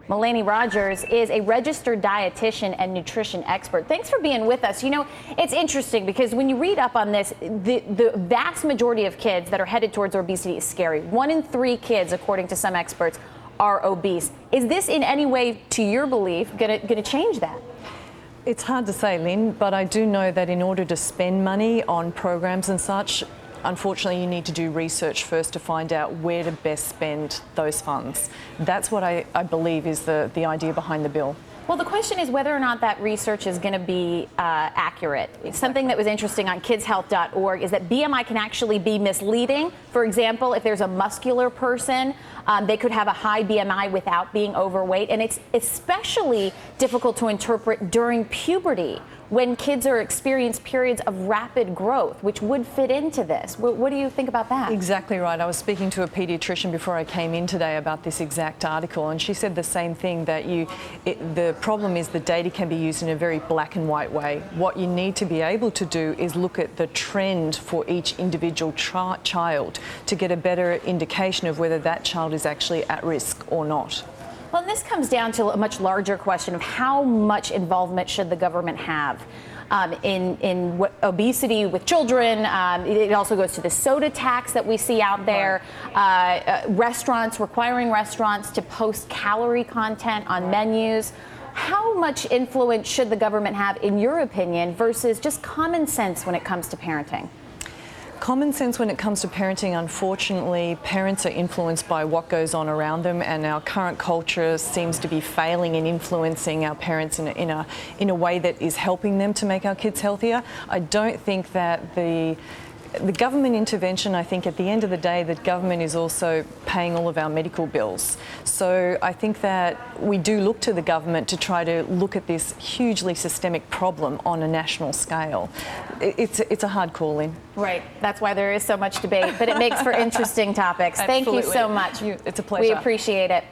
Melainie Rogers is a registered dietitian and nutrition expert. Thanks for being with us. You know, it's interesting because when you read up on this, the vast majority of kids that are headed towards obesity is scary. 1 in 3 kids, according to some experts, are obese. Is this in any way, to your belief, gonna change that? It's hard to say, Lynn, but I do know that in order to spend money on programs and such, unfortunately, you need to do research first to find out where to best spend those funds. That's what I believe is the idea behind the bill. Well, the question is whether or not that research is going to be accurate. Something that was interesting on kidshealth.org is that BMI can actually be misleading. For example, if there's a muscular person, they could have a high BMI without being overweight. And it's especially difficult to interpret during puberty, when kids are experiencing periods of rapid growth, which would fit into this. What do you think about that? Exactly right. I was speaking to a pediatrician before I came in today about this exact article, and she said the same thing, that the problem is the data can be used in a very black and white way. What you need to be able to do is look at the trend for each individual child to get a better indication of whether that child is actually at risk or not. Well, and this comes down to a much larger question of how much involvement should the government have in obesity with children. It also goes to the soda tax that we see out there, restaurants, requiring restaurants to post calorie content on menus. How much influence should the government have, in your opinion, versus just common sense when it comes to parenting? Common sense when it comes to parenting, unfortunately, parents are influenced by what goes on around them, and our current culture seems to be failing in influencing our parents in a way that is helping them to make our kids healthier. I don't think that the government intervention, I think at the end of the day, the government is also paying all of our medical bills. So I think that we do look to the government to try to look at this hugely systemic problem on a national scale. It's a hard call in. Right. That's why there is so much debate, but it makes for interesting topics. Thank you so much. It's a pleasure. We appreciate it.